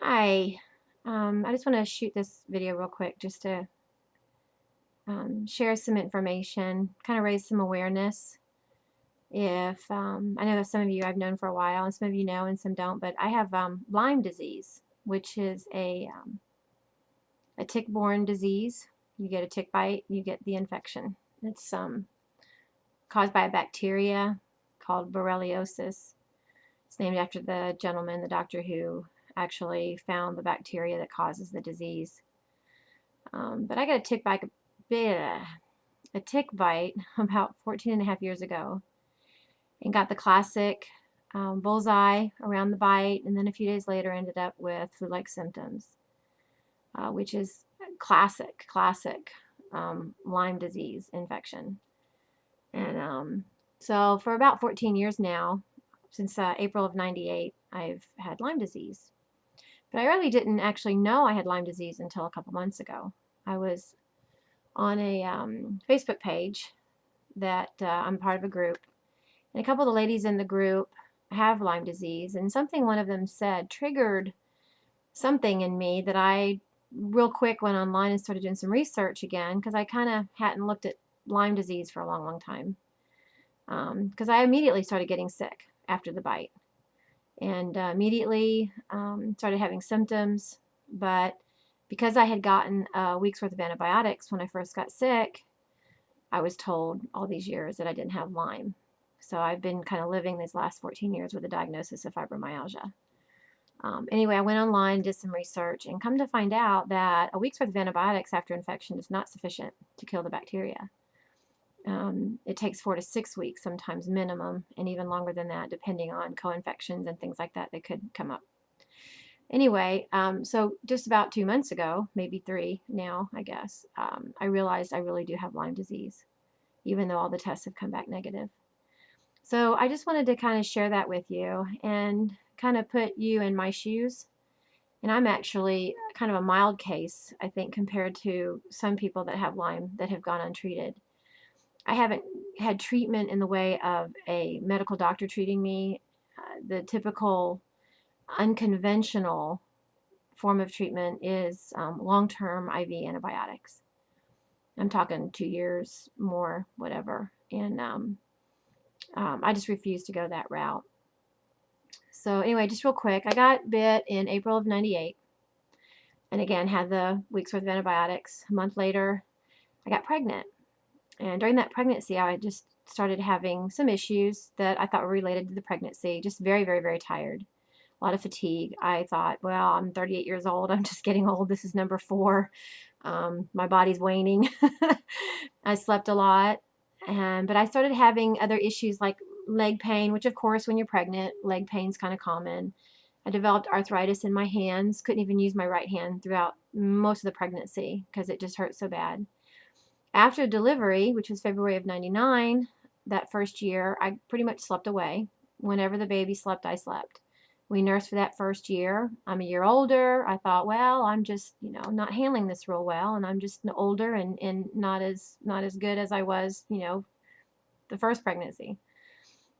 Hi. I just want to shoot this video real quick just to share some information, kind of raise some awareness. If I know that some of you I've known for a while, and some of you know, and some don't, but I have Lyme disease, which is a tick-borne disease. You get a tick bite, you get the infection. It's caused by a bacteria called borreliosis. It's named after the gentleman, the doctor who actually found the bacteria that causes the disease. But I got a tick bite about 14 and a half years ago and got the classic bullseye around the bite, and then a few days later ended up with flu-like symptoms, which is classic Lyme disease infection. And so for about 14 years now, since April of '98, I've had Lyme disease. But I really didn't actually know I had Lyme disease until a couple months ago. I was on a Facebook page that I'm part of a group, and a couple of the ladies in the group have Lyme disease, and something one of them said triggered something in me that I real quick went online and started doing some research again, because I kind of hadn't looked at Lyme disease for a long time, because I immediately started getting sick after the bite, and immediately started having symptoms. But because I had gotten a week's worth of antibiotics when I first got sick, I was told all these years that I didn't have Lyme. So I've been kind of living these last 14 years with a diagnosis of fibromyalgia. Anyway, I went online, did some research, and come to find out that a week's worth of antibiotics after infection is not sufficient to kill the bacteria. It takes 4 to 6 weeks, sometimes minimum, and even longer than that, depending on co-infections and things like that that could come up. Anyway, so just about 2 months ago, maybe 3 now, I guess, I realized I really do have Lyme disease, even though all the tests have come back negative. So I just wanted to kind of share that with you and kind of put you in my shoes. And I'm actually kind of a mild case, I think, compared to some people that have Lyme that have gone untreated. I haven't had treatment in the way of a medical doctor treating me. The typical unconventional form of treatment is long-term IV antibiotics. I'm talking 2 years, more, whatever. And I just refuse to go that route. So anyway, just real quick, I got bit in April of '98, and again had the week's worth of antibiotics. A month later, I got pregnant. And during that pregnancy, I just started having some issues that I thought were related to the pregnancy. Just very tired. A lot of fatigue. I thought, well, I'm 38 years old. I'm just getting old. This is number 4. My body's waning. I slept a lot. But I started having other issues like leg pain, which of course, when you're pregnant, leg pain's kind of common. I developed arthritis in my hands. Couldn't even use my right hand throughout most of the pregnancy because it just hurt so bad. After delivery, which was February of '99, that first year, I pretty much slept away. Whenever the baby slept, I slept. We nursed for that first year. I'm a year older. I thought, well, I'm just, not handling this real well, and I'm just older and not as good as I was, the first pregnancy.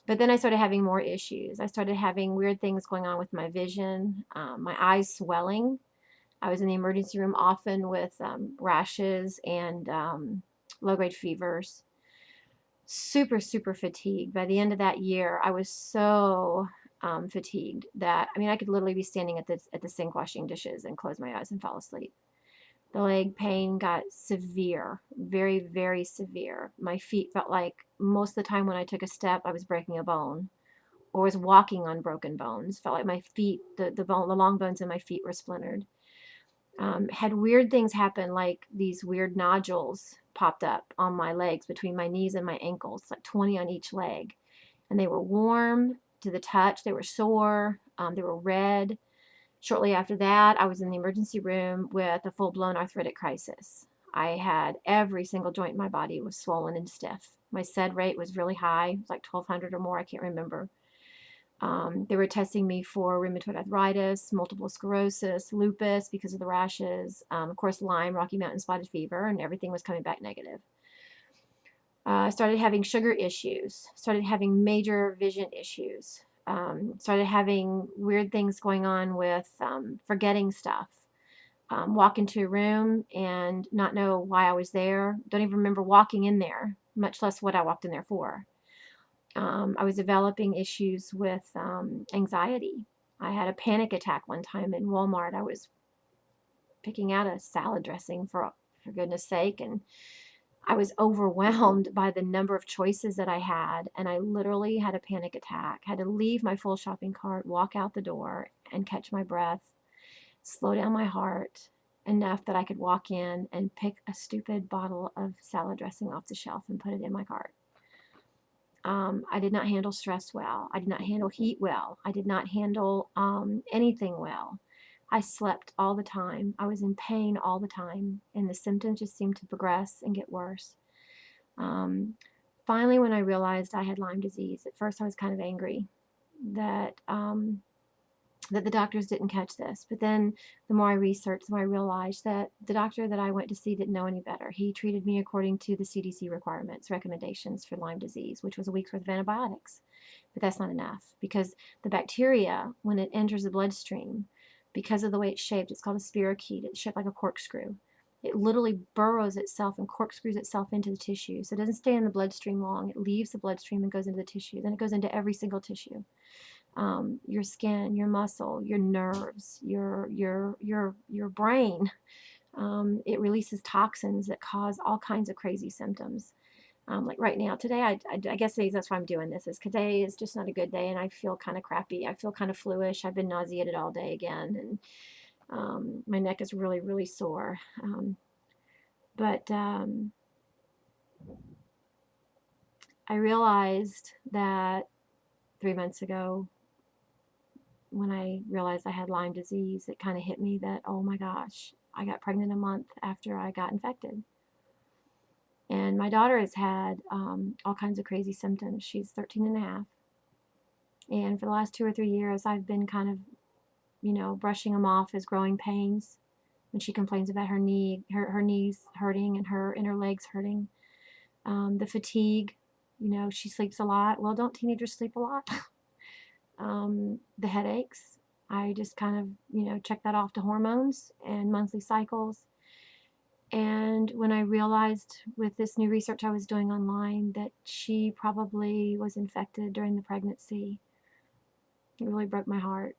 But then I started having more issues. I started having weird things going on with my vision, my eyes swelling. I was in the emergency room often with rashes and low-grade fevers. Super fatigued. By the end of that year, I was so fatigued that, I could literally be standing at the sink washing dishes and close my eyes and fall asleep. The leg pain got severe, very severe. My feet felt like most of the time when I took a step, I was breaking a bone or was walking on broken bones. Felt like my feet, the long bones in my feet were splintered. Had weird things happen, like these weird nodules popped up on my legs between my knees and my ankles, like 20 on each leg. And they were warm to the touch. They were sore. They were red. Shortly after that, I was in the emergency room with a full-blown arthritic crisis. I had every single joint in my body was swollen and stiff. My SED rate was really high, it was like 1,200 or more, I can't remember. They were testing me for rheumatoid arthritis, multiple sclerosis, lupus because of the rashes, of course Lyme, Rocky Mountain spotted fever, and everything was coming back negative. I started having sugar issues, started having major vision issues. Started having weird things going on with forgetting stuff. Walk into a room and not know why I was there. Don't even remember walking in there, much less what I walked in there for. I was developing issues with anxiety. I had a panic attack one time in Walmart. I was picking out a salad dressing for goodness sake, and I was overwhelmed by the number of choices that I had, and I literally had a panic attack. Had to leave my full shopping cart, walk out the door, and catch my breath, slow down my heart enough that I could walk in and pick a stupid bottle of salad dressing off the shelf and put it in my cart. I did not handle stress well. I did not handle heat well. I did not handle anything well. I slept all the time. I was in pain all the time, and the symptoms just seemed to progress and get worse. Finally, when I realized I had Lyme disease, at first I was kind of angry that that the doctors didn't catch this. But then the more I researched, the more I realized that the doctor that I went to see didn't know any better. He treated me according to the CDC recommendations for Lyme disease, which was a week's worth of antibiotics. But that's not enough, because the bacteria, when it enters the bloodstream, because of the way it's shaped, it's called a spirochete. It's shaped like a corkscrew. It literally burrows itself and corkscrews itself into the tissue. So it doesn't stay in the bloodstream long. It leaves the bloodstream and goes into the tissue. Then it goes into every single tissue. Your skin, your muscle, your nerves, your brain. It releases toxins that cause all kinds of crazy symptoms. Like right now, today, I guess that's why I'm doing this, is today is just not a good day, and I feel kind of crappy. I feel kind of fluish. I've been nauseated all day again, and my neck is really, really sore. But I realized that 3 months ago, when I realized I had Lyme disease, it kind of hit me that, oh my gosh, I got pregnant a month after I got infected. And my daughter has had all kinds of crazy symptoms. She's 13 and a half. And for the last 2 or 3 years, I've been kind of, brushing them off as growing pains. When she complains about her knees hurting and her inner legs hurting. The fatigue, she sleeps a lot. Well, don't teenagers sleep a lot? The headaches, I just kind of, check that off to hormones and monthly cycles. And when I realized with this new research I was doing online that she probably was infected during the pregnancy, it really broke my heart.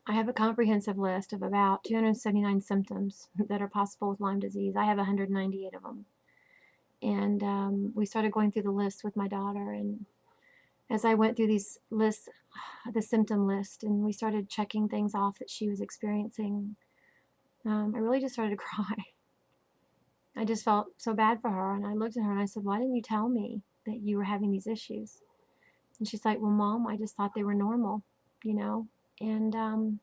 I have a comprehensive list of about 279 symptoms that are possible with Lyme disease. I have 198 of them. And we started going through the list with my daughter, and as I went through these lists, the symptom list, and we started checking things off that she was experiencing, I really just started to cry. I just felt so bad for her, and I looked at her and I said, why didn't you tell me that you were having these issues? And she's like, well, Mom, I just thought they were normal, and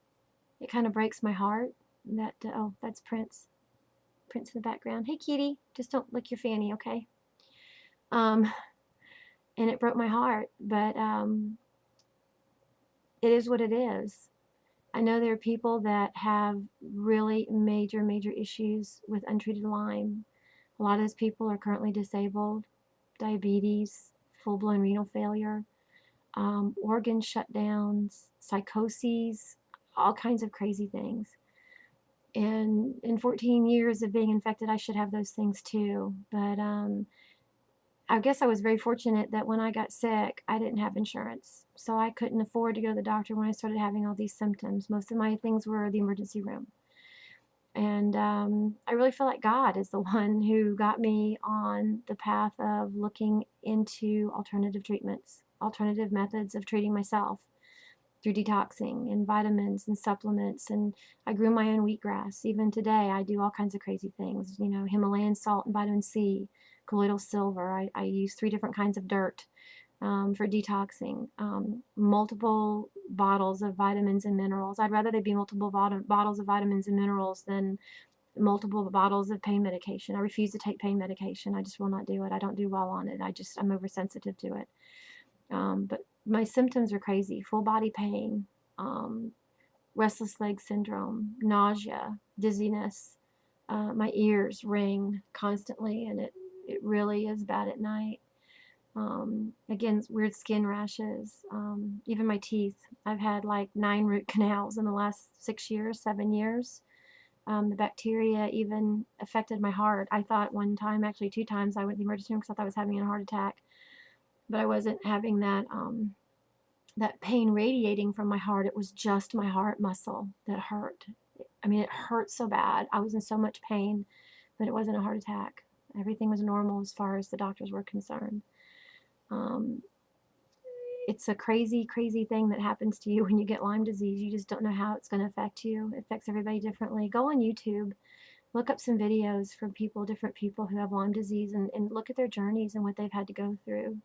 it kind of breaks my heart that, oh, that's Prince in the background. Hey, kitty, just don't lick your fanny, okay? And it broke my heart, but it is what it is. I know there are people that have really major, major issues with untreated Lyme. A lot of those people are currently disabled, diabetes, full-blown renal failure, organ shutdowns, psychoses, all kinds of crazy things. And in 14 years of being infected, I should have those things too. But I guess I was very fortunate that when I got sick, I didn't have insurance. So I couldn't afford to go to the doctor when I started having all these symptoms. Most of my things were the emergency room. And I really feel like God is the one who got me on the path of looking into alternative treatments, alternative methods of treating myself through detoxing and vitamins and supplements. And I grew my own wheatgrass. Even today, I do all kinds of crazy things, Himalayan salt and vitamin C, colloidal silver. I use 3 different kinds of dirt for detoxing, multiple bottles of vitamins and minerals. I'd rather they be multiple bottles of vitamins and minerals than multiple bottles of pain medication. I refuse to take pain medication. I just will not do it. I don't do well on it. I'm oversensitive to it. But my symptoms are crazy. Full body pain, restless leg syndrome, nausea, dizziness. My ears ring constantly, and it really is bad at night. Again, weird skin rashes, even my teeth. I've had like 9 root canals in the last 6 years, 7 years. The bacteria even affected my heart. I thought one time, actually 2 times, I went to the emergency room because I thought I was having a heart attack, but I wasn't having that pain radiating from my heart. It was just my heart muscle that hurt. I mean, it hurt so bad. I was in so much pain, but it wasn't a heart attack. Everything was normal as far as the doctors were concerned. Um, it's a crazy, crazy thing that happens to you when you get Lyme disease. You just don't know how it's going to affect you. It affects everybody differently. Go on YouTube, look up some videos from people, different people who have Lyme disease, and look at their journeys and what they've had to go through.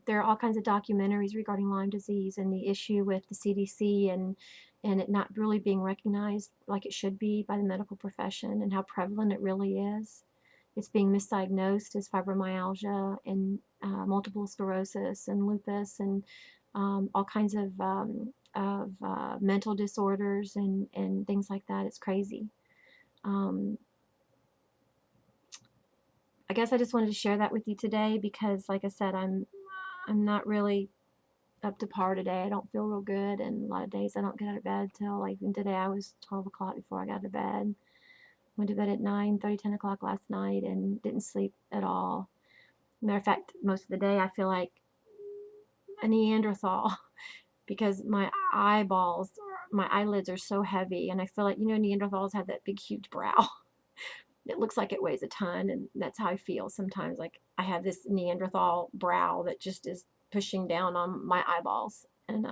There are all kinds of documentaries regarding Lyme disease and the issue with the CDC and it not really being recognized like it should be by the medical profession, and how prevalent it really is. It's being misdiagnosed as fibromyalgia and multiple sclerosis and lupus and all kinds of mental disorders and things like that. It's crazy. I guess I just wanted to share that with you today because, like I said, I'm not really up to par today. I don't feel real good, and a lot of days I don't get out of bed till, like, even today I was 12 o'clock before I got out of bed. Went to bed at 9:30, 10 o'clock last night and didn't sleep at all. Matter of fact, most of the day I feel like a Neanderthal because my eyeballs, my eyelids are so heavy, and I feel like, Neanderthals have that big, huge brow. It looks like it weighs a ton, and that's how I feel sometimes. Like I have this Neanderthal brow that just is pushing down on my eyeballs. And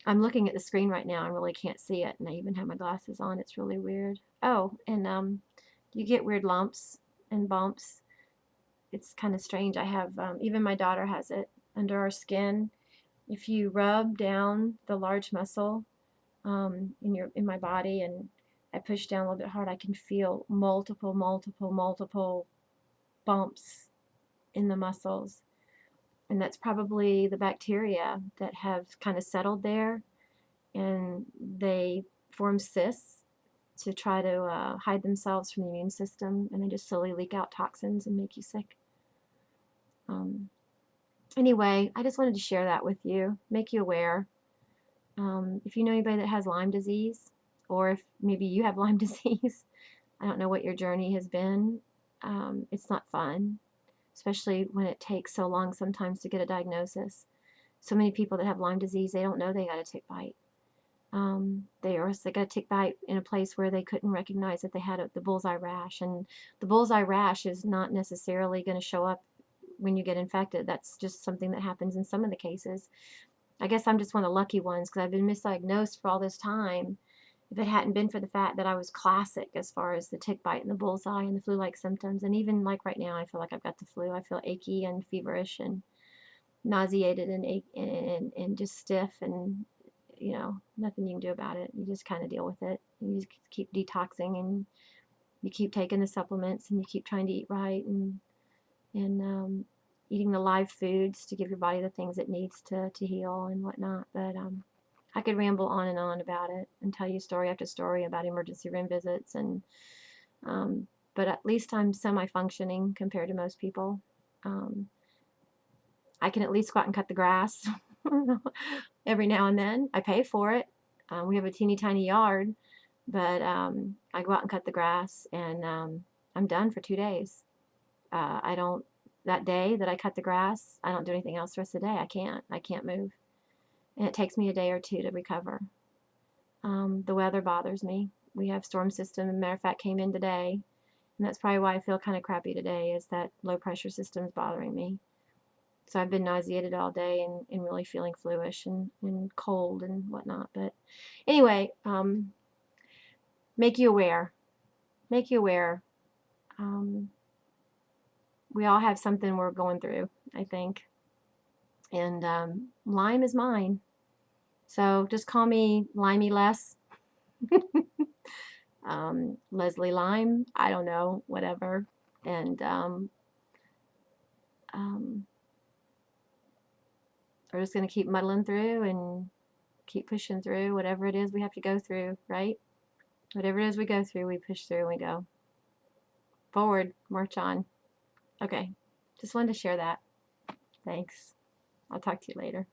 I'm looking at the screen right now and really can't see it, and I even have my glasses on. It's really weird. Oh, and you get weird lumps and bumps. It's kind of strange. I have, even my daughter has it under our skin. If you rub down the large muscle in my body, and I push down a little bit hard, I can feel multiple bumps in the muscles. And that's probably the bacteria that have kind of settled there, and they form cysts to try to hide themselves from the immune system, and they just slowly leak out toxins and make you sick. Anyway, I just wanted to share that with you, make you aware. If you know anybody that has Lyme disease, or if maybe you have Lyme disease, I don't know what your journey has been. It's not fun, especially when it takes so long sometimes to get a diagnosis. So many people that have Lyme disease, they don't know they got a tick bite. They got a tick bite in a place where they couldn't recognize that they had the bullseye rash. And the bullseye rash is not necessarily going to show up when you get infected. That's just something that happens in some of the cases. I guess I'm just one of the lucky ones because I've been misdiagnosed for all this time. If it hadn't been for the fact that I was classic as far as the tick bite and the bullseye and the flu-like symptoms, and even like right now, I feel like I've got the flu. I feel achy and feverish and nauseated and just stiff, and nothing you can do about it. You just kind of deal with it. You just keep detoxing, and you keep taking the supplements, and you keep trying to eat right, and eating the live foods to give your body the things it needs to heal and whatnot. But I could ramble on and on about it and tell you story after story about emergency room visits, and but at least I'm semi-functioning compared to most people. I can at least go out and cut the grass every now and then. I pay for it. We have a teeny tiny yard, but I go out and cut the grass, and I'm done for 2 days. That day that I cut the grass, I don't do anything else the rest of the day. I can't move. And it takes me a day or two to recover. The weather bothers me. We have storm system, and matter of fact, came in today. And that's probably why I feel kind of crappy today, is that low pressure system is bothering me. So I've been nauseated all day and really feeling fluish and cold and whatnot. But anyway, make you aware. Make you aware. We all have something we're going through, I think. And Lyme is mine. So just call me Lymie Les. Leslie Lyme, I don't know, whatever. And we're just going to keep muddling through and keep pushing through whatever it is we have to go through, right? Whatever it is we go through, we push through and we go forward, march on. Okay. just wanted to share that. Thanks. I'll talk to you later.